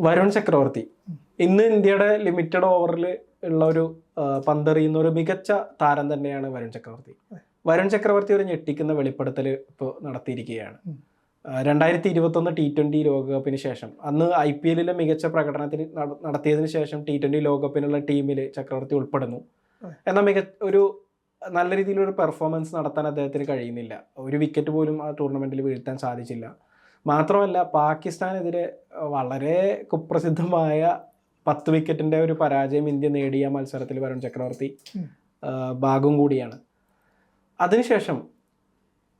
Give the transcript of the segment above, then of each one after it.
വരുൺ ചക്രവർത്തി ഇന്ന് ഇന്ത്യയുടെ ലിമിറ്റഡ് ഓവറിൽ ഉള്ള ഒരു പന്തെറിയുന്ന ഒരു മികച്ച താരം തന്നെയാണ് വരുൺ ചക്രവർത്തി. വരുൺ ചക്രവർത്തി ഒരു ഞെട്ടിക്കുന്ന വെളിപ്പെടുത്തൽ ഇപ്പോൾ നടത്തിയിരിക്കുകയാണ്. 2021 T20 ലോകകപ്പിന് ശേഷം, അന്ന് IPL മികച്ച പ്രകടനത്തിന് നടത്തിയതിനു ശേഷം T20 ലോകകപ്പിനുള്ള ടീമിൽ ചക്രവർത്തി ഉൾപ്പെടുന്നു. എന്നാൽ ഒരു നല്ല രീതിയിലൊരു പെർഫോമൻസ് നടത്താൻ അദ്ദേഹത്തിന് കഴിയുന്നില്ല. ഒരു വിക്കറ്റ് പോലും ആ ടൂർണമെൻറ്റിൽ വീഴ്ത്താൻ സാധിച്ചില്ല. മാത്രമല്ല, പാകിസ്ഥാനെതിരെ വളരെ കുപ്രസിദ്ധമായ 10 വിക്കറ്റിൻ്റെ ഒരു പരാജയം ഇന്ത്യ നേടിയ മത്സരത്തിൽ വരുൺ ചക്രവർത്തി ഭാഗം കൂടിയാണ്. അതിനുശേഷം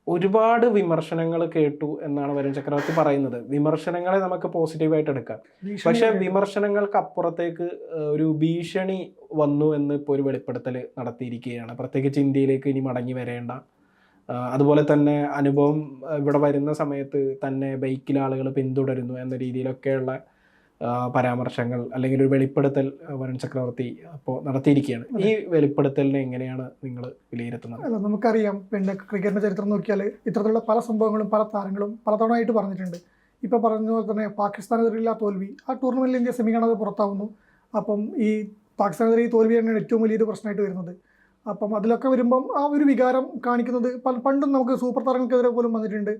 ഒരുപാട് വിമർശനങ്ങൾ കേട്ടു എന്നാണ് വരുൺ ചക്രവർത്തി പറയുന്നത്. വിമർശനങ്ങളെ നമുക്ക് പോസിറ്റീവായിട്ട് എടുക്കാം, പക്ഷെ വിമർശനങ്ങൾക്ക് അപ്പുറത്തേക്ക് ഒരു ഭീഷണി വന്നു എന്ന് ഇപ്പോൾ ഒരു വെളിപ്പെടുത്തൽ നടത്തിയിരിക്കുകയാണ്. പ്രത്യേകിച്ച് ഇന്ത്യയിലേക്ക് ഇനി മടങ്ങി വരേണ്ട, അതുപോലെ തന്നെ അനുഭവം ഇവിടെ വരുന്ന സമയത്ത് തന്നെ ബൈക്കിൽ ആളുകൾ പിന്തുടരുന്നു എന്ന രീതിയിലൊക്കെയുള്ള പരാമർശങ്ങൾ അല്ലെങ്കിൽ ഒരു വെളിപ്പെടുത്തൽ വരുൺ ചക്രവർത്തി അപ്പോൾ നടത്തിയിരിക്കുകയാണ്. ഈ വെളിപ്പെടുത്തലിനെ എങ്ങനെയാണ് നിങ്ങൾ വിലയിരുത്തുന്നത്? അല്ല, നമുക്കറിയാം, പിന്നെ ക്രിക്കറ്റിൻ്റെ ചരിത്രം നോക്കിയാൽ ഇത്തരത്തിലുള്ള പല സംഭവങ്ങളും പല താരങ്ങളും പലതവണയായിട്ട് പറഞ്ഞിട്ടുണ്ട്. ഇപ്പോൾ പറഞ്ഞ പോലെ തന്നെ പാകിസ്ഥാനെതിരെയുള്ള തോൽവി, ആ ടൂർണമെൻറ്റിൽ ഇന്ത്യ സെമി കാണാതെ പുറത്താവുന്നു. അപ്പം ഈ പാകിസ്ഥാനെതിരെ ഈ തോൽവി തന്നെയാണ് ഏറ്റവും വലിയൊരു പ്രശ്നമായിട്ട് വരുന്നത്. അപ്പം അതിലൊക്കെ വരുമ്പം ആ ഒരു വികാരം കാണിക്കുന്നത് പണ്ടും നമുക്ക് സൂപ്പർ താരങ്ങൾക്കെതിരെ പോലും വന്നിട്ടുണ്ട്.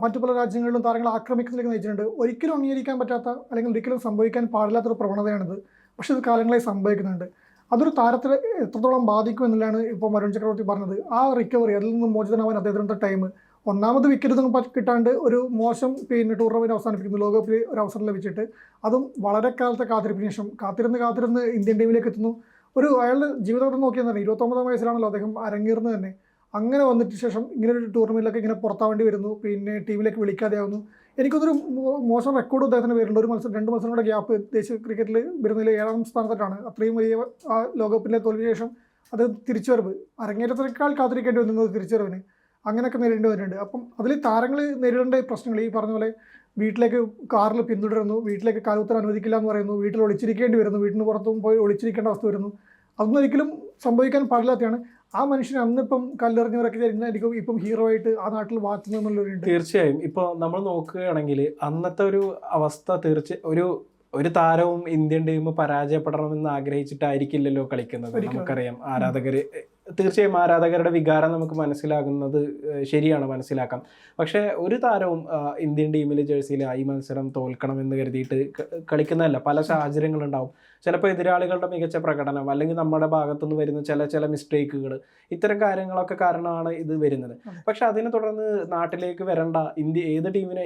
മറ്റു പല രാജ്യങ്ങളിലും താരങ്ങൾ ആക്രമിക്കുന്നതിലേക്ക് നയിച്ചിട്ടുണ്ട്. ഒരിക്കലും അംഗീകരിക്കാൻ പറ്റാത്ത അല്ലെങ്കിൽ ഒരിക്കലും സംഭവിക്കാൻ പാടില്ലാത്തൊരു പ്രവണതയാണിത്. പക്ഷേ ഇത് കാലങ്ങളായി സംഭവിക്കുന്നുണ്ട്. അതൊരു താരത്തെ എത്രത്തോളം ബാധിക്കും എന്നുള്ളതാണ് ഇപ്പോൾ വരുൺ ചക്രവർത്തി പറഞ്ഞത്. ആ റിക്കവറി, അതിൽ നിന്ന് മോചിതനാവാൻ അദ്ദേഹത്തിൻ്റെ ടൈം, ഒന്നാമത് വിക്കറ്റൊന്നും കിട്ടാണ്ട് ഒരു മോശം ടൂർണമെൻറ്റ് അവസാനിപ്പിക്കുന്നു ലോകകപ്പിൽ ഒരു അവസരം ലഭിച്ചിട്ട്, അതും വളരെ കാലത്തെ കാത്തിരിപ്പിന് ശേഷം കാത്തിരുന്ന് ഇന്ത്യൻ ടീമിലേക്ക് എത്തുന്നു. അയാളുടെ ജീവിതം നോക്കിയാൽ തന്നെ 29 വയസ്സിലാണല്ലോ അദ്ദേഹം അരങ്ങേറുന്നത് തന്നെ. അങ്ങനെ വന്നിട്ട് ശേഷം ഇങ്ങനെ ഒരു ടൂർണമെൻറ്റിലൊക്കെ ഇങ്ങനെ പുറത്താവേണ്ടി വരുന്നു, പിന്നെ ടീമിലേക്ക് വിളിക്കാതെയാവുന്നു. എനിക്കൊന്നൊരു മോശം റെക്കോർഡ് അദ്ദേഹത്തിന് വരുന്നുണ്ട്. 2 മത്സരങ്ങളുടെ ഗ്യാപ്പ് ദേശീയ ക്രിക്കറ്റിൽ വരുന്നതിൽ 7ാം സ്ഥാനത്തായിട്ടാണ്. അത്രയും വലിയ ആ ലോകകപ്പിലെ തോൽവിക്ക് ശേഷം അത് തിരിച്ചുവരവ്, അരങ്ങേറ്റത്തിനേക്കാൾ കാത്തിരിക്കേണ്ടി വന്നത് തിരിച്ചുവരവിന്, അങ്ങനെയൊക്കെ നേരിടേണ്ടി വരുന്നുണ്ട്. അപ്പം അതിൽ താരങ്ങൾ നേരിടേണ്ട പ്രശ്നങ്ങൾ ഈ പറഞ്ഞ പോലെ വീട്ടിലേക്ക് കാറിൽ പിന്തുടരുന്നു, വീട്ടിലേക്ക് കാലുകുത്താൻ അനുവദിക്കില്ല എന്ന് പറയുന്നു, വീട്ടിൽ ഒളിച്ചിരിക്കേണ്ടി വരുന്നു, വീട്ടിന് പുറത്തും പോയി ഒളിച്ചിരിക്കേണ്ട അവസ്ഥ വരുന്നു. അതൊന്നും ഒരിക്കലും സംഭവിക്കാൻ പാടില്ലാത്തതാണ്. ആ മനുഷ്യനെ അന്നിപ്പം കല്ലെറിഞ്ഞവരൊക്കെ ആയിരിക്കും ഇപ്പം ഹീറോ ആയിട്ട് ആ നാട്ടിൽ വാഴ്ത്തുന്നുള്ളവരുണ്ട്. തീർച്ചയായും. ഇപ്പോൾ നമ്മൾ നോക്കുകയാണെങ്കിൽ അന്നത്തെ ഒരു അവസ്ഥ ഒരു താരവും ഇന്ത്യൻ ടീം പരാജയപ്പെടണമെന്ന് ആഗ്രഹിച്ചിട്ടായിരിക്കില്ലല്ലോ കളിക്കുന്നത്. നമുക്കറിയാം, തീർച്ചയായും ആരാധകരുടെ വികാരം നമുക്ക് മനസ്സിലാകുന്നത് ശരിയാണ്, മനസ്സിലാക്കാം. പക്ഷേ ഒരു താരവും ഇന്ത്യൻ ടീമിലെ ജേഴ്സിയിൽ ഈ മത്സരം തോൽക്കണമെന്ന് കരുതിയിട്ട് കളിക്കുന്നതല്ല. പല സാഹചര്യങ്ങളുണ്ടാവും. ചിലപ്പോൾ എതിരാളികളുടെ മികച്ച പ്രകടനം, അല്ലെങ്കിൽ നമ്മുടെ ഭാഗത്തുനിന്ന് വരുന്ന ചില മിസ്റ്റേക്കുകൾ, ഇത്തരം കാര്യങ്ങളൊക്കെ കാരണമാണ് ഇത് വരുന്നത്. പക്ഷെ അതിനെ തുടർന്ന് നാട്ടിലേക്ക് വരേണ്ട,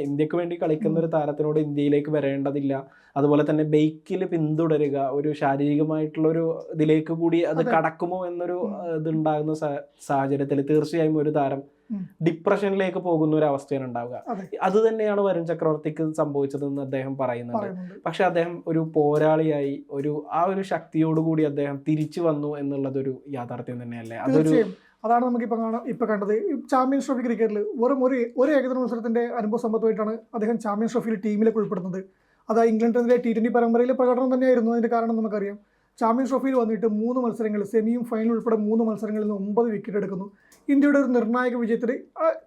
ഇന്ത്യക്ക് വേണ്ടി കളിക്കുന്ന ഒരു താരത്തിനോട് ഇന്ത്യയിലേക്ക് വരേണ്ടതില്ല. അതുപോലെ തന്നെ ബൈക്കിൽ പിന്തുടരുക, ഒരു ശാരീരികമായിട്ടുള്ളൊരു ഇതിലേക്ക് കൂടി അത് കടക്കുമോ എന്നൊരു ഇതുണ്ടാകുന്ന സാഹചര്യത്തിൽ തീർച്ചയായും ഒരു താരം ഡിപ്രഷനിലേക്ക് പോകുന്ന ഒരു അവസ്ഥയാണ് ഉണ്ടാവുക. അത് തന്നെയാണ് വരുൺ ചക്രവർത്തിക്ക് സംഭവിച്ചതെന്ന് അദ്ദേഹം പറയുന്നുണ്ട്. പക്ഷെ അദ്ദേഹം ഒരു പോരാളിയായി ആ ഒരു ശക്തിയോടുകൂടി അദ്ദേഹം തിരിച്ചു വന്നു എന്നുള്ളതൊരു യാഥാർത്ഥ്യം തന്നെയല്ലേ? അതാണ് നമുക്കിപ്പോൾ കണ്ടത്. ചാമ്പ്യൻസ് ട്രോഫി ക്രിക്കറ്റിൽ വെറും ഒരു ഏകദിന മത്സരത്തിന്റെ അനുഭവ സമ്പത്തുമായിട്ടാണ് അദ്ദേഹം ചാമ്പ്യൻസ് ട്രോഫിയിൽ ടീമിലേക്ക് ഉൾപ്പെടുന്നത്. അത് ഇംഗ്ലണ്ടിനെതിരെ T20 പരമ്പരയിലെ പ്രകടനം തന്നെയായിരുന്നു. അതിന്റെ കാരണം നമുക്കറിയാം. ചാമ്പ്യൻസ് ട്രോഫിയിൽ വന്നിട്ട് 3 മത്സരങ്ങൾ, സെമിയും ഫൈനലും ഉൾപ്പെടെ 3 മത്സരങ്ങളിൽ നിന്ന് 9 വിക്കറ്റ് എടുക്കുന്നു. ഇന്ത്യയുടെ ഒരു നിർണായക വിജയത്തിൽ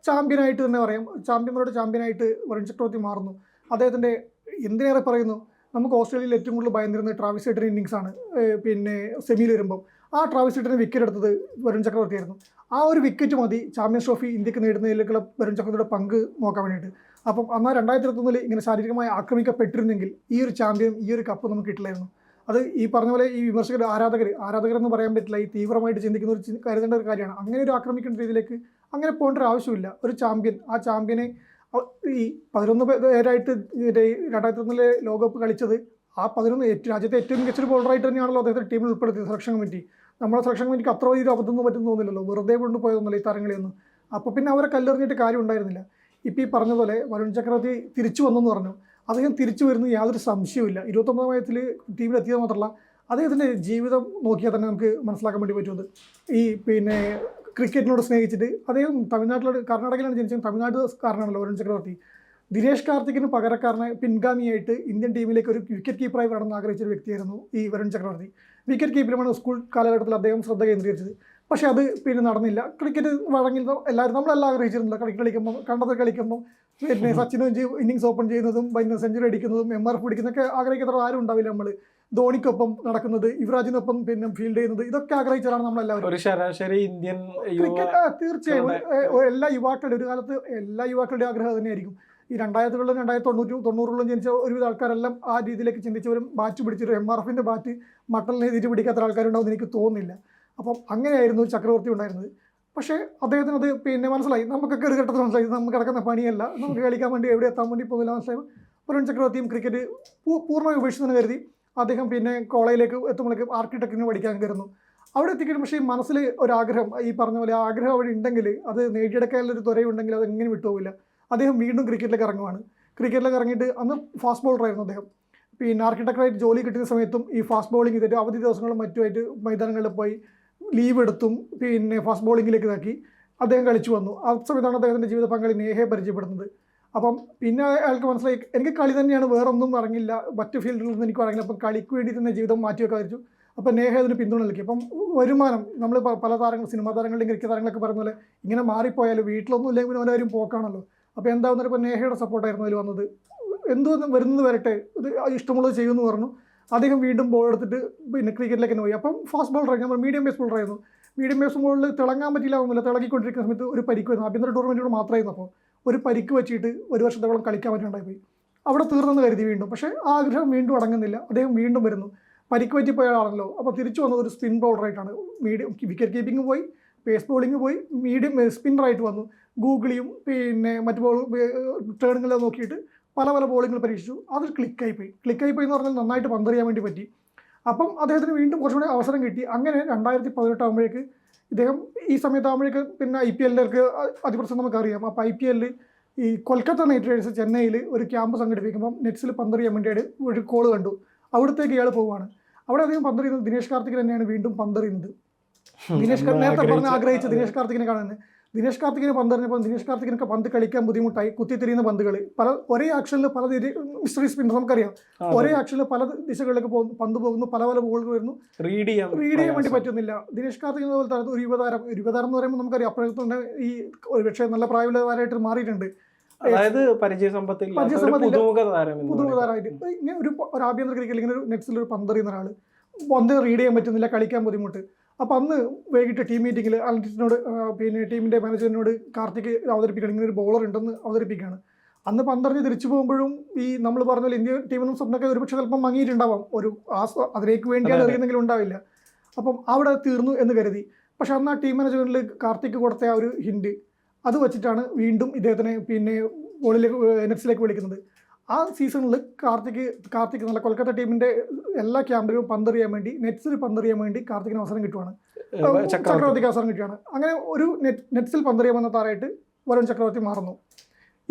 ചാമ്പ്യനായിട്ട് തന്നെ പറയാം, ചാമ്പ്യന്മാരുടെ ചാമ്പ്യനായിട്ട് വരുൺ ചക്രവർത്തി മാറുന്നു. അദ്ദേഹത്തിൻ്റെ എന്തിനേറെ പറയുന്നു, നമുക്ക് ഓസ്ട്രേലിയയിൽ ഏറ്റവും കൂടുതൽ ഭയന്നിരുന്നത് ട്രാവിസ് ഹെഡിൻ്റെ ഇന്നിങ്സാണ്. പിന്നെ സെമിയിൽ വരുമ്പം ആ ട്രാവിസ് ഹെഡിന് വിക്കറ്റ് എടുത്തത് വരുൺ ചക്രവർത്തി ആയിരുന്നു. ആ ഒരു വിക്കറ്റ് മതി ചാമ്പ്യൻസ് ട്രോഫി ഇന്ത്യക്ക് നേടുന്നതിലേക്കുള്ള വരുൺ ചക്രവർത്തിയുടെ പങ്ക് നോക്കാൻ വേണ്ടിയിട്ട്. അപ്പം എന്നാൽ 2021 ഇങ്ങനെ ശാരീരികമായി ആക്രമിക്കപ്പെട്ടിരുന്നെങ്കിൽ ഈ ഒരു ചാമ്പ്യൻ, ഈ ഒരു കപ്പ് നമുക്ക് കിട്ടില്ലായിരുന്നു. അത് ഈ പറഞ്ഞ പോലെ ഈ വിമർശകർ, ആരാധകരെന്ന് പറയാൻ പറ്റില്ല, ഈ തീവ്രമായിട്ട് ചിന്തിക്കുന്ന കരുതേണ്ട ഒരു കാര്യമാണ്. അങ്ങനെ ഒരു ആക്രമിക്കേണ്ട രീതിയിലേക്ക് അങ്ങനെ പോകേണ്ട ഒരു ആവശ്യമില്ല. ഒരു ചാമ്പ്യൻ, ആ ചാമ്പ്യനെ ഈ 11 പേരായിട്ട് 2021 ലോകകപ്പ് കളിച്ചത്, ആ 11 രാജ്യത്തെ ഏറ്റവും മികച്ചൊരു ബോളറായിട്ട് തന്നെയാണല്ലോ അദ്ദേഹത്തെ ടീമിൽ ഉൾപ്പെടുത്തിയത് സെലക്ഷൻ കമ്മിറ്റി. നമ്മുടെ സെലക്ഷൻ കമ്മിറ്റിക്ക് അത്ര വലിയൊരു അബദ്ധമൊന്നും പറ്റുന്നു തോന്നില്ലല്ലോ, വെറുതെ കൊണ്ടുപോയതൊന്നുമില്ല ഈ താരങ്ങളെയൊന്നും. അപ്പോൾ പിന്നെ അവരെ കല്ലെറിഞ്ഞിട്ട് കാര്യം ഉണ്ടായിരുന്നില്ല. ഇപ്പം ഈ പറഞ്ഞ പോലെ വരുൺ ചക്രവർത്തി തിരിച്ചു വന്നെന്ന് പറഞ്ഞു. അദ്ദേഹം തിരിച്ചു വരുന്നത് യാതൊരു സംശയവുമില്ല. 29 വയസ്സിൽ ടീമിലെത്തിയത് മാത്രമല്ല, അദ്ദേഹത്തിൻ്റെ ജീവിതം നോക്കിയാൽ തന്നെ നമുക്ക് മനസ്സിലാക്കാൻ വേണ്ടി പറ്റുന്നത്. ഈ ക്രിക്കറ്റിനോട് സ്നേഹിച്ചിട്ട് അദ്ദേഹം കർണാടകയിലാണ് ജനിച്ചത്, തമിഴ്നാട്ടുകാരനാണല്ലോ വരുൺ ചക്രവർത്തി. ദിനേഷ് കാർത്തിക്കിന് പകരക്കാരനെ പിൻഗാമിയായിട്ട് ഇന്ത്യൻ ടീമിലേക്ക് ഒരു വിക്കറ്റ് കീപ്പറായി വരണമെന്ന് ആഗ്രഹിച്ചൊരു വ്യക്തിയായിരുന്നു ഈ വരുൺ ചക്രവർത്തി. വിക്കറ്റ് കീപ്പറുമാണ് സ്കൂൾ കാലഘട്ടത്തിൽ അദ്ദേഹം ശ്രദ്ധ കേന്ദ്രീകരിച്ചത്. പക്ഷേ അത് നടന്നില്ല. ക്രിക്കറ്റ് വഴങ്ങിൽ നമ്മളെല്ലാം ആഗ്രഹിച്ചിരുന്നില്ല. കളിക്കുമ്പോൾ കണ്ടത് കളിക്കുമ്പോൾ പിന്നെ സച്ചിനും ഇന്നിങ്സ് ഓപ്പൺ ചെയ്യുന്നതും പിന്നെ സെഞ്ചുറി അടിക്കുന്നതും MRF പിടിക്കുന്നതൊക്കെ ആഗ്രഹിക്കാത്ത ആരും ഉണ്ടാവില്ല. നമ്മൾ ധോണിക്കൊപ്പം നടക്കുന്നത്, യുവരാജിനൊപ്പം പിന്നെ ഫീൽഡ് ചെയ്യുന്നത്, ഇതൊക്കെ ആഗ്രഹിച്ചാണ് നമ്മളെല്ലാവരും. ഒരു ശരാശരി ഇന്ത്യൻ ക്രിക്കറ്റ് തീർച്ചയായും എല്ലാ യുവാക്കളുടെ ഒരു കാലത്ത് എല്ലാ യുവാക്കളുടെ ആഗ്രഹം തന്നെയായിരിക്കും. ഈ 2000-കളിലും 1990-കളിലും ജനിച്ച ഒരുവിധ ആൾക്കാരെല്ലാം ആ രീതിയിലേക്ക് ചിന്തിച്ചവരും ബാറ്റ് പിടിച്ചൊരു MRFിൻ്റെ ബാറ്റ് മട്ടലിനെ തിരിച്ചു പിടിക്കാത്ത ആൾക്കാരുണ്ടാവും എനിക്ക് തോന്നുന്നില്ല. അപ്പം അങ്ങനെയായിരുന്നു ചക്രവർത്തി ഉണ്ടായിരുന്നത്. പക്ഷേ അദ്ദേഹത്തിന് അത് പിന്നെ മനസ്സിലായി, നമുക്കൊക്കെ ഒരു ഘട്ടത്തിൽ മനസ്സിലായി നമുക്ക് കിടക്കുന്ന പണിയല്ല, നമുക്ക് കളിക്കാൻ വേണ്ടി എവിടെ എത്താൻ വേണ്ടി പോകുന്നില്ല മനസ്സിലായി. വരുൺ ചക്രവർത്തിയും ക്രിക്കറ്റ് പൂർണ്ണമായി ഉപേക്ഷിച്ചെന്ന് കരുതി അദ്ദേഹം പിന്നെ കോളേജിലേക്ക് എത്തുമ്പോഴേക്കും ആർക്കിടെക്റ്റിന് പഠിക്കാൻ കയറുന്നു. അവിടെ എത്തിക്കഴിഞ്ഞു. പക്ഷേ മനസ്സിൽ ഒരാഗ്രഹം, ഈ പറഞ്ഞ പോലെ ആഗ്രഹം അവിടെ ഉണ്ടെങ്കിൽ അത് നേടിയെടുക്കാനുള്ളൊരു ത്വരയുണ്ടെങ്കിൽ അത് എങ്ങനെ വിട്ടുപോകില്ല. അദ്ദേഹം വീണ്ടും ക്രിക്കറ്റിലേക്ക് ഇറങ്ങുവാണ്. ക്രിക്കറ്റിലേക്ക് ഇറങ്ങിയിട്ട് അന്ന് ഫാസ്റ്റ് ബോളറായിരുന്നു അദ്ദേഹം. പിന്നെ ആർക്കിടെക്റ്റായിട്ട് ജോലി കിട്ടുന്ന സമയത്തും ഈ ഫാസ്റ്റ് ബോളിംഗ് ചെയ്തിട്ട് അവധി ദിവസങ്ങളും മറ്റുമായിട്ട് മൈതാനങ്ങളിൽ പോയി ലീവ് എടുത്തും പിന്നെ ഫാസ്റ്റ് ബോളിങ്ങിലേക്ക് ഇതാക്കി അദ്ദേഹം കളിച്ചു വന്നു. ആ സമയത്താണ് അദ്ദേഹത്തിൻ്റെ ജീവിത പങ്കാളി നേഹയെ പരിചയപ്പെടുന്നത്. അപ്പം പിന്നെ അയാൾക്ക് മനസ്സിലായി എനിക്ക് കളി തന്നെയാണ്, വേറൊന്നും ഇറങ്ങില്ല, മറ്റു ഫീൽഡിലൊന്നും എനിക്ക് ഇറങ്ങില്ല, അപ്പം കളിക്ക് വേണ്ടി തന്നെ ജീവിതം മാറ്റിവെക്കാൻ വിചാരിച്ചു. അപ്പം നേഹ അതിന് പിന്തുണ നൽകി. അപ്പം വരുമാനം നമ്മൾ പല താരങ്ങൾ, സിനിമാ താരങ്ങളുടെയും ക്രിക്കറ്റ് താരങ്ങളൊക്കെ പറയുന്ന പോലെ ഇങ്ങനെ മാറിപ്പോയാൽ വീട്ടിലൊന്നും ഇല്ലെങ്കിൽ അവരും പോക്കാണല്ലോ. അപ്പോൾ എന്താവുന്നത്, ഇപ്പോൾ നേഹയുടെ സപ്പോർട്ടായിരുന്നു അതിൽ വന്നത്. എന്തോ വരുന്നത് വരട്ടെ, ഇത് ഇഷ്ടമുള്ളത് ചെയ്യുമെന്ന് പറഞ്ഞു. അദ്ദേഹം വീണ്ടും ബോൾ എടുത്തിട്ട് പിന്നെ ക്രിക്കറ്റിലേക്ക് തന്നെ പോയി. അപ്പം ഫാസ്റ്റ് ബോളറായിരുന്നു, നമ്മൾ മീഡിയം പേസ് ബോളറായിരുന്നു. മീഡിയം പേസ് ബോളിൽ തിളങ്ങാൻ പറ്റില്ല ഒന്നുമില്ല, തിളങ്ങിക്കൊണ്ടിരിക്കുന്ന സമയത്ത് ഒരു പരിക്ക് വരുന്നു. ആഭ്യന്തര ടൂർണമെൻറ്റുകൾ മാത്രമായിരുന്നു. അപ്പോൾ ഒരു പരിക്ക് വെച്ചിട്ട് ഒരു വർഷത്തോളം കളിക്കാൻ പറ്റുന്നുണ്ടായി പോയി. അവിടെ തീർന്നെന്ന് കരുതി വീണ്ടും. പക്ഷേ ആ ആഗ്രഹം വീണ്ടും അടങ്ങുന്നില്ല. അദ്ദേഹം വീണ്ടും വരുന്നു. പരിക്ക് പറ്റി പോയാളാണല്ലോ. അപ്പോൾ തിരിച്ചു വന്നത് ഒരു സ്പിൻ ബോളറായിട്ടാണ്. വിക്കറ്റ് കീപ്പിംഗ് പോയി, പേസ് ബോളിംഗ് പോയി, സ്പിന്നറായിട്ട് വന്നു. ഗൂഗിളിയും പിന്നെ മറ്റു ടേണുകളെ നോക്കിയിട്ട് പല ബോളിങ്ങൾ പരീക്ഷിച്ചു. അത് ക്ലിക്കായിപ്പോയി എന്ന് പറഞ്ഞാൽ നന്നായിട്ട് പന്തെറിയാൻ വേണ്ടി പറ്റി. അപ്പം അദ്ദേഹത്തിന് വീണ്ടും കുറച്ചുകൂടി അവസരം കിട്ടി. അങ്ങനെ 2018 ആകുമ്പോഴേക്ക് ഇദ്ദേഹം ഈ സമയത്താകുമ്പോഴേക്ക് പിന്നെ IPLലേക്ക് അതിപ്രസരം നമുക്കറിയാം. അപ്പോൾ IPL ഈ കൊൽക്കത്ത നൈറ്റ് റൈഡേഴ്സ് ചെന്നൈയിൽ ഒരു ക്യാമ്പ് സംഘടിപ്പിക്കുമ്പം നെറ്റ്സിൽ പന്തെറിയാൻ വേണ്ടിയിട്ട് ഒരു കോൾ കണ്ടു. അവിടത്തേക്ക് ഇയാൾ പോവുകയാണ്. അവിടെ അദ്ദേഹം പന്തെറിയുന്നത് ദിനേശ് കാർത്തിക് തന്നെയാണ് വീണ്ടും പന്തെറിയുന്നത്. നേരത്തെ പറഞ്ഞ് ആഗ്രഹിച്ച ദിനേശ് കാർത്തികിനെ കാണുന്നത്. ദിനേശ് കാർത്തികിനെ പന്തെറിഞ്ഞപ്പോൾ ദിനേശ് കാർത്തികിനൊക്കെ പന്ത് കളിക്കാൻ ബുദ്ധിമുട്ടായി. കുത്തിത്തിരിയുന്ന പന്തുകൾ ഒരേ ആക്ഷനിൽ പല മിസ്റ്ററി സ്പിന്നർ നമുക്കറിയാം. ഒരേ ആക്ഷനിൽ പല ദിശകളിലേക്ക് പന്ത് പോകുന്നു, പല ബോളുകൾ വരുന്നു, റീഡ് ചെയ്യാൻ വേണ്ടി പറ്റുന്നില്ല. ദിനേശ് കാർത്തിക് പോലത്തെ ഒരു യുവതാരം എന്ന് പറയുമ്പോൾ നമുക്കറിയാം അപ്പോഴത്തെ ഈ ഒരുപക്ഷെ നല്ല പ്രായമുള്ള താരമായിട്ട് മാറിയിട്ടുണ്ട്. അതായത് പുതുമുഖതാരമായിട്ട് ഇങ്ങനെ ഒരു ആഭ്യന്തര ക്രിക്കറ്റിൽ ഇങ്ങനെ ഒരു നെറ്റ്സിൽ ഒരു പന്തെറിയുന്ന ഒരാൾ പന്ത് റീഡ് ചെയ്യാൻ പറ്റുന്നില്ല, കളിക്കാൻ ബുദ്ധിമുട്ട്. അപ്പോൾ അന്ന് വൈകിട്ട് ടീം മീറ്റിങ്ങിൽ അനലിസ്റ്റിനോട് പിന്നെ ടീമിൻ്റെ മാനേജറിനോട് കാർത്തിക് അവതരിപ്പിക്കണം, ഇങ്ങനെ ഒരു ബോളർ ഉണ്ടെന്ന് അവതരിപ്പിക്കുകയാണ്. അന്ന് പന്തെറിഞ്ഞ് തിരിച്ചു പോകുമ്പോഴും ഈ നമ്മൾ പറഞ്ഞ പോലെ ഇന്ത്യൻ ടീമിനും സ്വപ്നമൊക്കെ ഒരുപക്ഷെ ചിലപ്പം മങ്ങിയിട്ടുണ്ടാവാം. അതിലേക്ക് വേണ്ടിയാണ് എറിയുന്നെങ്കിലും ഉണ്ടാവില്ല. അപ്പം അവിടെ തീർന്നു എന്ന് കരുതി. പക്ഷെ അന്ന് ആ ടീം മാനേജ്മെൻറ്റിൽ കാർത്തിക് കൊടുത്ത ആ ഒരു ഹിൻഡ് അത് വെച്ചിട്ടാണ് വീണ്ടും ഇദ്ദേഹത്തിനെ പിന്നെ നെറ്റ്സിലേക്ക് വിളിക്കുന്നത്. ആ സീസണിൽ കാർത്തിക് നല്ല കൊൽക്കത്ത ടീമിൻ്റെ എല്ലാ ക്യാമ്പിലും പന്തെറിയാൻ വേണ്ടി, നെറ്റ്സിൽ പന്തെറിയാൻ വേണ്ടി കാർത്തികിന് അവസരം കിട്ടുവാണ്, ചക്രവർത്തിക്ക് അവസരം കിട്ടുകയാണ്. അങ്ങനെ ഒരു നെറ്റ്സിൽ പന്തെറിയാൻ വന്ന താരമായിട്ട് വരുൺ ചക്രവർത്തി മാറുന്നു.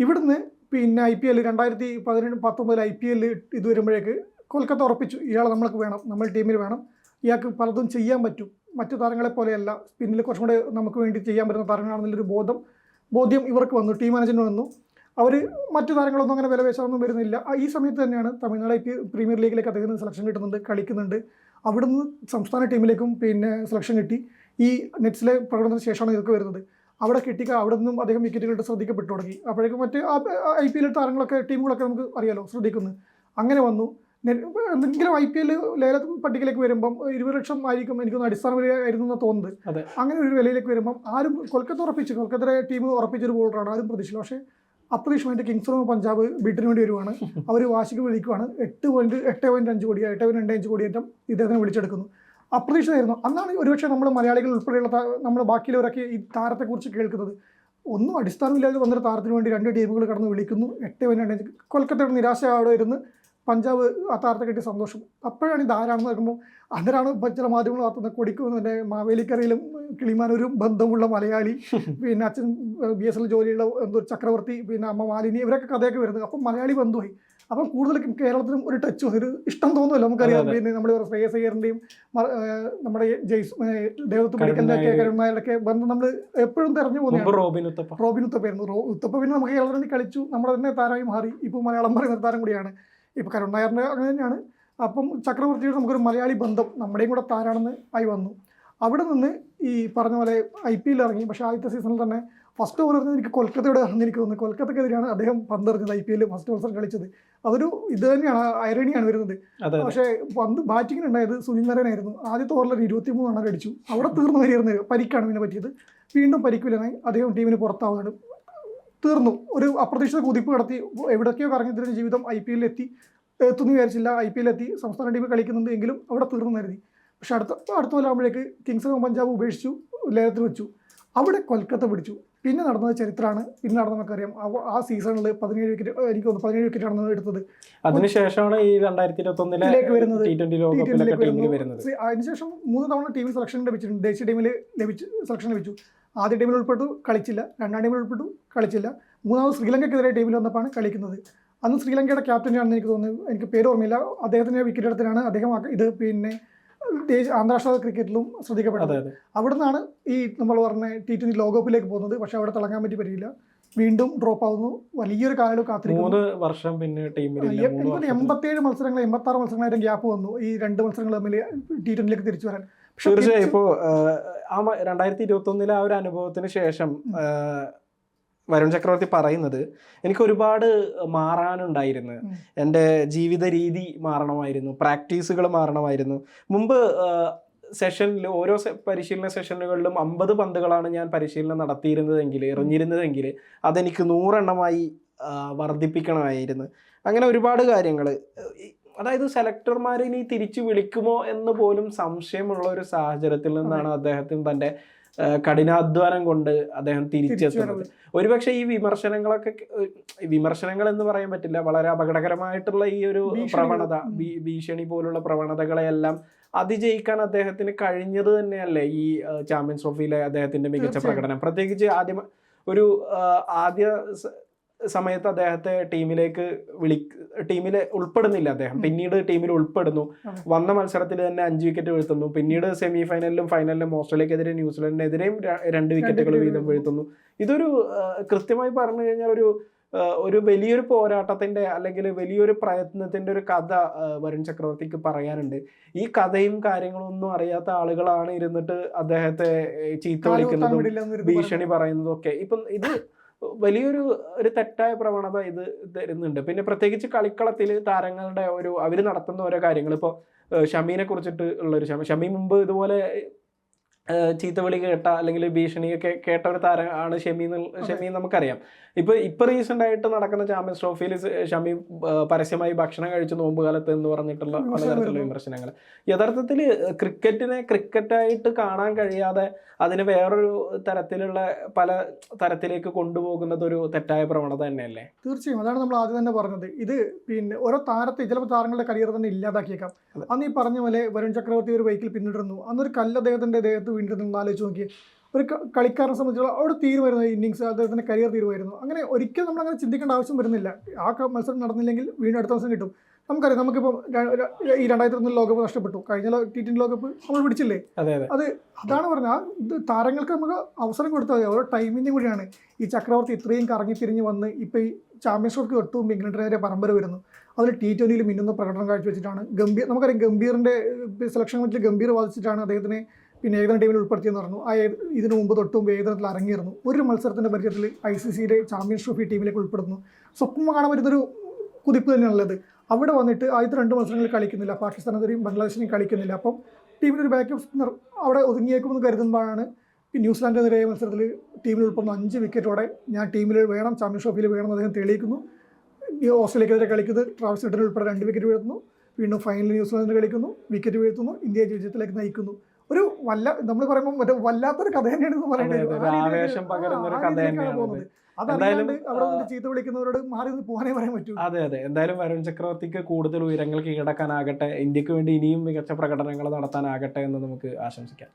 ഇവിടുന്ന് പിന്നെ IPL 2018-19 IPL ഇത് വരുമ്പോഴേക്ക് കൊൽക്കത്ത ഉറപ്പിച്ചു ഇയാളെ നമ്മൾക്ക് വേണം, നമ്മൾ ടീമിൽ വേണം, ഇയാൾക്ക് പലതും ചെയ്യാൻ പറ്റും, മറ്റു താരങ്ങളെ പോലെയല്ല, സ്പിന്നിൽ കുറച്ചും കൂടെ നമുക്ക് വേണ്ടി ചെയ്യാൻ പറ്റുന്ന താരങ്ങളാണെന്നുള്ളൊരു ബോധ്യം ഇവർക്ക് വന്നു, ടീം മാനേജ്മെൻറ്റ് വന്നു. അവർ മറ്റു താരങ്ങളൊന്നും അങ്ങനെ വിലപേശാനൊന്നും വരുന്നില്ല. ഈ സമയത്ത് തന്നെയാണ് തമിഴ്നാട് പ്രീമിയർ ലീഗിലേക്ക് അദ്ദേഹത്തിന് സെലക്ഷൻ കിട്ടുന്നുണ്ട്, കളിക്കുന്നുണ്ട്. അവിടുന്ന് സംസ്ഥാന ടീമിലേക്കും പിന്നെ സെലക്ഷൻ കിട്ടി. ഈ നെറ്റ്സിലെ പ്രകടനത്തിന് ശേഷമാണ് ഇതൊക്കെ വരുന്നത്. അവിടെ അവിടെ നിന്നും അദ്ദേഹം വിക്കറ്റുകളുടെ ശ്രദ്ധിക്കപ്പെട്ടു തുടങ്ങി. അപ്പോഴേക്കും മറ്റ് IPL താരങ്ങളൊക്കെ ടീമുകളൊക്കെ നമുക്ക് അറിയാലോ ശ്രദ്ധിക്കുന്നു. അങ്ങനെ വന്നു. എന്തെങ്കിലും IPL ലേല പട്ടികയിലേക്ക് വരുമ്പം 20 ലക്ഷം ആയിരിക്കും എനിക്കൊന്ന് അടിസ്ഥാന വിലയായിരുന്നു എന്ന് തോന്നുന്നത്. അങ്ങനെ ഒരു വിലയിലേക്ക് വരുമ്പം ആരും കൊൽക്കത്തയുടെ ടീം ഉറപ്പിച്ചൊരു ബോളറാണ്, ആരും പ്രതീക്ഷിച്ചില്ല. പക്ഷേ അപ്രതീക്ഷിതമായിട്ട് കിങ്സ് ഇലവൻ പഞ്ചാബ് ബിഡിന് വേണ്ടി വരുവാണ്. അവർ വാശിക്ക് വിളിക്കുവാണ്. 8.5 കോടി 8.25 കോടിയേറ്റം ഇദ്ദേഹത്തിനെ വിളിച്ചെടുക്കുന്നു. അപ്രതീക്ഷിതമായിരുന്നു. അന്നാണ് ഒരുപക്ഷെ നമ്മൾ മലയാളികൾ ഉൾപ്പെടെയുള്ള നമ്മൾ ബാക്കിയുള്ളവരൊക്കെ ഈ താരത്തെക്കുറിച്ച് കേൾക്കുന്നത്. ഒന്നും അടിസ്ഥാനമില്ലാതെ വന്നൊരു താരത്തിന് വേണ്ടി 2 ടീമുകൾ കടന്ന് വിളിക്കുന്നു. 8.25. കൊൽക്കത്തയുടെ നിരാശയോടെ ഇരുന്ന് പഞ്ചാബ് ആ താരത്തെ കിട്ടിയ സന്തോഷം. അപ്പോഴാണ് ഇത് ആരാണെന്ന് നോക്കുമ്പോൾ അതിനാണ് ചില മാധ്യമങ്ങൾ വാർത്തുന്നത് കൊടിക്കുന്നതിൻ്റെ മാവേലിക്കരയിലും കിളിമാനൂരും ബന്ധമുള്ള മലയാളി, പിന്നെ അച്ഛൻ BSL ജോലിയുള്ള എന്തോ ചക്രവർത്തി, പിന്നെ അമ്മ മാലിനി, ഇവരൊക്കെ കഥയൊക്കെ വരുന്നത്. അപ്പം മലയാളി ബന്ധുവായി. അപ്പം കൂടുതൽ കേരളത്തിനും ഒരു ടച്ച് ഒരു ഇഷ്ടം തോന്നുമല്ലോ നമുക്കറിയാം. പിന്നെ നമ്മൾ ശ്രേയസ് അയ്യറിൻ്റെയും നമ്മുടെ ദേവത്വ പഠിക്കലിൻ്റെയൊക്കെ കരുണായരുടെയൊക്കെ ബന്ധം നമ്മൾ എപ്പോഴും തെരഞ്ഞു പോകുന്നത്. റോബിൻ ഉത്തപ്പയായിരുന്നു. ഉത്തപ്പ പിന്നെ നമുക്ക് കേരളത്തിൽ വേണ്ടി കളിച്ചു, നമ്മുടെ തന്നെ താരമായി മാറി. ഇപ്പോൾ മലയാളം പറയുന്ന താരം കൂടിയാണ്. ഇപ്പോൾ കരുണായറിൻ്റെ അങ്ങനെ തന്നെയാണ്. അപ്പം ചക്രവർത്തിയുടെ നമുക്കൊരു മലയാളി ബന്ധം നമ്മുടെയും കൂടെ താരാണെന്ന് ആയി വന്നു. അവിടെ നിന്ന് ഈ പറഞ്ഞ പോലെ IPL ഇറങ്ങി. പക്ഷേ ആദ്യത്തെ സീസണിൽ തന്നെ ഫസ്റ്റ് ഓവർ എറിഞ്ഞത് എനിക്ക് കൊൽക്കത്തയുടെ ആണെന്ന് എനിക്ക് തോന്നുന്നു. കൊൽക്കത്തക്കെതിരെയാണ് അദ്ദേഹം പന്തെറിഞ്ഞത് IPL ഫസ്റ്റ് മത്സരം കളിച്ചത്. അതൊരു ഇത് തന്നെയാണ്, ഐറണിയാണ് വരുന്നത്. പക്ഷേ പന്ത് ബാറ്റിങ്ങിന് ഉണ്ടായത് സുനിൽ നാരായണായിരുന്നു. ആദ്യത്തെ ഓവറിൽ 23 റൺ അടിച്ചു. അവിടെ തീർന്നു വരികയായിരുന്നു. പരിക്കാണ് പിന്നെ പറ്റിയത്. വീണ്ടും പരിക്കില്ലാനായി അദ്ദേഹം ടീമിന് പുറത്താവുകയാണ്. തീർന്നു. ഒരു അപ്രതീക്ഷിത കുതിപ്പ് നടത്തി എവിടേക്കോ കറങ്ങിത്തിരിഞ്ഞ ജീവിതം IPL എത്തുന്നു വിചാരിച്ചില്ല. IPL എത്തി, സംസ്ഥാന ടീമിൽ കളിക്കുന്നുണ്ട്, എങ്കിലും അവിടെ തീർന്നു കരുതി. പക്ഷെ അടുത്ത കൊല്ലാകുമ്പോഴേക്ക് കിങ്സ് പഞ്ചാബ് ഉപേക്ഷിച്ചു, ലേലത്തിൽ വെച്ചു. അവിടെ കൊൽക്കത്ത പിടിച്ചു. പിന്നെ നടന്നത് ചരിത്രമാണ്. പിന്നെ നടന്നത് നമുക്കറിയാം. ആ സീസണിൽ 17 വിക്കറ്റ്, എനിക്ക് തോന്നുന്നു 17 വിക്കറ്റാണ് എടുത്തത്. അതിനുശേഷമാണ് ഈ 2021 വരുന്നത്. അതിനുശേഷം 3 തവണ ടീമിൽ സെലക്ഷൻ ലഭിച്ചിട്ടുണ്ട്. ദേശീയ ടീമിൽ സെലക്ഷൻ ലഭിച്ചു. ആദ്യ ടീമിൽ ഉൾപ്പെട്ടു, കളിച്ചില്ല. രണ്ടാം ടീമിൽ ഉൾപ്പെട്ടു, കളിച്ചില്ല. മൂന്നാമത് ശ്രീലങ്കയ്ക്കെതിരെ ടീമിൽ വന്നപ്പോഴാണ് കളിക്കുന്നത്. അന്ന് ശ്രീലങ്കയുടെ ക്യാപ്റ്റനാണെന്ന് എനിക്ക് തോന്നുന്നു, എനിക്ക് പേര് ഓർമ്മയില്ല. അദ്ദേഹത്തിൻ്റെ വിക്കറ്റ് എടുത്തിട്ടാണ് അദ്ദേഹം ഇത് പിന്നെ അന്താരാഷ്ട്ര ക്രിക്കറ്റിലും ശ്രദ്ധിക്കപ്പെട്ടത്. അവിടെ നിന്നാണ് ഈ നമ്മൾ പറഞ്ഞ T20 ലോകകപ്പിലേക്ക് പോകുന്നത്. പക്ഷെ അവിടെ തിളങ്ങാൻ പറ്റിയില്ല. വീണ്ടും ഡ്രോപ്പ് ആവുന്നു. വലിയൊരു കാലം കാത്തിരിക്കുന്നു. 3 വർഷം പിന്നെ ടീമിൽ 87 മത്സരങ്ങൾ, 86 മത്സരങ്ങളായിട്ട് ഗ്യാപ്പ് വന്നു ഈ 2 മത്സരങ്ങൾ തമ്മിൽ T20യിലേക്ക് തിരിച്ചു വരാൻ. തീർച്ചയായും ഇപ്പോൾ 2021 ആ ഒരു അനുഭവത്തിന് ശേഷം വരുൺ ചക്രവർത്തി പറയുന്നത്, എനിക്ക് ഒരുപാട് മാറാനുണ്ടായിരുന്നു. എൻ്റെ ജീവിത രീതി മാറണമായിരുന്നു, പ്രാക്ടീസുകൾ മാറണമായിരുന്നു. മുമ്പ് സെഷനിൽ ഓരോ പരിശീലന സെഷനുകളിലും 50 പന്തുകളാണ് ഞാൻ പരിശീലനം നടത്തിയിരുന്നതെങ്കിൽ, എറിഞ്ഞിരുന്നതെങ്കിൽ അതെനിക്ക് 100 എണ്ണമായി വർദ്ധിപ്പിക്കണമായിരുന്നു. അങ്ങനെ ഒരുപാട് കാര്യങ്ങൾ. അതായത് സെലക്ടർമാർ ഇനി തിരിച്ചു വിളിക്കുമോ എന്ന് പോലും സംശയമുള്ള ഒരു സാഹചര്യത്തിൽ നിന്നാണ് അദ്ദേഹത്തിന് തൻ്റെ കഠിനാധ്വാനം കൊണ്ട് അദ്ദേഹം തിരിച്ചെത്തുന്നത്. ഒരുപക്ഷെ ഈ വിമർശനങ്ങൾ എന്ന് പറയാൻ പറ്റില്ല, വളരെ അപകടകരമായിട്ടുള്ള ഈ ഒരു പ്രവണത, ഭീഷണി പോലുള്ള പ്രവണതകളെയെല്ലാം അതിജയിക്കാൻ അദ്ദേഹത്തിന് കഴിഞ്ഞത് തന്നെയല്ലേ ഈ ചാമ്പ്യൻസ് ട്രോഫിയിലെ അദ്ദേഹത്തിന്റെ മികച്ച പ്രകടനം. പ്രത്യേകിച്ച് ആദ്യ സമയത്ത് അദ്ദേഹത്തെ ടീമിൽ ഉൾപ്പെടുന്നില്ല അദ്ദേഹം. പിന്നീട് ടീമിൽ ഉൾപ്പെടുന്നു. വന്ന മത്സരത്തിൽ തന്നെ 5 വിക്കറ്റ് വീഴ്ത്തുന്നു. പിന്നീട് സെമി ഫൈനലിലും ഫൈനലിലും ഓസ്ട്രേലിയക്കെതിരെ ന്യൂസിലൻഡിനെതിരെയും 2 വിക്കറ്റുകൾ വീതം വീഴ്ത്തുന്നു. ഇതൊരു കൃത്യമായി പറഞ്ഞു കഴിഞ്ഞാൽ ഒരു വലിയൊരു പോരാട്ടത്തിന്റെ അല്ലെങ്കിൽ വലിയൊരു പ്രയത്നത്തിന്റെ ഒരു കഥ വരുൺ ചക്രവർത്തിക്ക് പറയാനുണ്ട്. ഈ കഥയും കാര്യങ്ങളും ഒന്നും അറിയാത്ത ആളുകളാണ് ഇരുന്നിട്ട് അദ്ദേഹത്തെ ചീത്ത വിളിക്കുന്നതും ഭീഷണി പറയുന്നതും ഒക്കെ. ഇപ്പം ഇത് വലിയൊരു തെറ്റായ പ്രവണത ഇത് തരുന്നുണ്ട്. പിന്നെ പ്രത്യേകിച്ച് കളിക്കളത്തിൽ താരങ്ങളുടെ അവർ നടത്തുന്ന ഓരോ കാര്യങ്ങൾ. ഇപ്പോൾ ഷമീനെ കുറിച്ചിട്ട് ഉള്ളൊരു ഷമീ മുമ്പ് ഇതുപോലെ ചീത്തവിളി കേട്ട അല്ലെങ്കിൽ ഭീഷണിയൊക്കെ കേട്ട ഒരു താരമാണ് ഷമീ നമുക്കറിയാം. ഇപ്പൊ റീസെന്റ് ആയിട്ട് നടക്കുന്ന ചാമ്പ്യൻസ് ട്രോഫിയിൽ ഷമീ പരസ്യമായി ഭക്ഷണം കഴിച്ചു നോമ്പുകാലത്ത് എന്ന് പറഞ്ഞിട്ടുള്ള പലതരത്തിലുള്ള വിമർശനങ്ങൾ. യഥാർത്ഥത്തിൽ ക്രിക്കറ്റിനെ ക്രിക്കറ്റായിട്ട് കാണാൻ കഴിയാതെ അതിന് വേറൊരു തരത്തിലുള്ള പല തരത്തിലേക്ക് കൊണ്ടുപോകുന്നത് ഒരു തെറ്റായ പ്രവണത തന്നെയല്ലേ? തീർച്ചയായും. അതാണ് നമ്മൾ ആദ്യം തന്നെ പറഞ്ഞത്. ഇത് പിന്നെ ഓരോ ചിലപ്പോൾ താരങ്ങളുടെ കരിയർ തന്നെ ഇല്ലാതാക്കിയേക്കാം. അന്ന് ഈ പറഞ്ഞ പോലെ വരുൺ ചക്രവർത്തി ഒരു ബൈക്കിൽ പിന്നിടുന്നു. അന്നൊരു കല്ല് അദ്ദേഹത്തിന്റെ ദേഹത്ത് വീണ്ടും ആലോചിച്ച് നോക്കി. ഒരു കളിക്കാരനെ സംബന്ധിച്ചുള്ള അവിടെ തീരുമായിരുന്നു ഇന്നിങ്സ്, അദ്ദേഹത്തിന്റെ കരിയർ തീരുമായിരുന്നു. അങ്ങനെ ഒരിക്കലും നമ്മളങ്ങനെ ചിന്തിക്കേണ്ട ആവശ്യം വരുന്നില്ല. ആ മത്സരം നടന്നില്ലെങ്കിൽ വീണ്ടും അടുത്ത മത്സരം കിട്ടും. നമുക്കറിയാം, നമുക്കിപ്പോൾ ഈ 2001 ലോകകപ്പ് നഷ്ടപ്പെട്ടു. കഴിഞ്ഞ T20 ലോകകപ്പ് നമ്മൾ പിടിച്ചില്ലേ? അതാണ് പറഞ്ഞത്. താരങ്ങൾക്ക് നമുക്ക് അവസരം കൊടുത്താൽ മതി. ഓരോ ടൈമിൻ്റെ കൂടിയാണ്. ഈ ചക്രവർത്തി ഇത്രയും കറങ്ങി തിരിഞ്ഞ് വന്ന് ഇപ്പോൾ ഈ ചാമ്പ്യൻസ് ട്രോഫി തൊട്ട് മുമ്പ് ഇംഗ്ലണ്ടിനെതിരെ പരമ്പര വരുന്നു. അതിൽ T20യിൽ മിന്നുന്ന പ്രകടനം കാഴ്ചവെച്ചിട്ടാണ് നമുക്കറിയാം ഗംഭീറിൻ്റെ സെലക്ഷൻ കമ്മിറ്റിയിൽ ഗംഭീർ വാദിച്ചിട്ടാണ് അദ്ദേഹത്തിനെ പിന്നെ ഏകദിന ടീമിൽ ഉൾപ്പെടുത്തിയെന്ന് പറഞ്ഞു. ഇതിനു മുമ്പ് തൊട്ടും ഏകദിനത്തിൽ അരങ്ങേറുന്നു. ഒരു മത്സരത്തിൻ്റെ പരിചയത്തിൽ ICCയുടെ ചാമ്പ്യൻസ് ട്രോഫി ടീമിലേക്ക് ഉൾപ്പെടുന്നു. സ്വപ്നം കാണാൻ പറ്റുന്നൊരു കുതിപ്പ് തന്നെയാണുള്ളത്. അവിടെ വന്നിട്ട് ആദ്യത്തെ 2 മത്സരങ്ങളിൽ കളിക്കുന്നില്ല. പാകിസ്ഥാനെതിരെയും ബംഗ്ലാദേശിനെയും കളിക്കുന്നില്ല. അപ്പം ടീമിനൊരു ബാക്കപ്പ് സ്പിന്നർ അവിടെ ഒതുങ്ങിയേക്കുമെന്ന് കരുതുമ്പോഴാണ് ന്യൂസിലാൻഡിനെതിരെ മത്സരത്തിൽ ടീമിൽ ഉൾപ്പെടുന്ന 5 വിക്കറ്റോടെ ഞാൻ ടീമിൽ വേണം, ചാമ്പ്യൻസ് ട്രോഫിയിൽ വേണമെന്ന് അദ്ദേഹം തെളിയിക്കുന്നു. ഓസ്ട്രേലിയക്കെതിരെ കളിക്കുന്നത് ട്രാവിസ് ഹെഡിന് ഉൾപ്പെടെ 2 വിക്കറ്റ് വീഴ്ത്തുന്നു. വീണ്ടും ഫൈനലിൽ ന്യൂസിലാൻഡിന് കളിക്കുന്നു, വിക്കറ്റ് വീഴ്ത്തുന്നു, ഇന്ത്യയെ വിജയത്തിലേക്ക് നയിക്കുന്നു. നമ്മൾ പറയുമ്പോൾ വല്ലാത്തൊരു കഥ തന്നെയാണെന്ന് പറയുന്നത്. അതല്ലാണ്ട് അവിടെ ചീത്ത വിളിക്കുന്നവരോട് മാറി പോകാനേ പറയാൻ പറ്റൂ. അതെ. എന്തായാലും വരുൺ ചക്രവർത്തിക്ക് കൂടുതൽ ഉയരങ്ങൾ കീഴടക്കാനാകട്ടെ, ഇന്ത്യക്ക് വേണ്ടി ഇനിയും മികച്ച പ്രകടനങ്ങൾ നടത്താനാകട്ടെ എന്ന് നമുക്ക് ആശംസിക്കാം.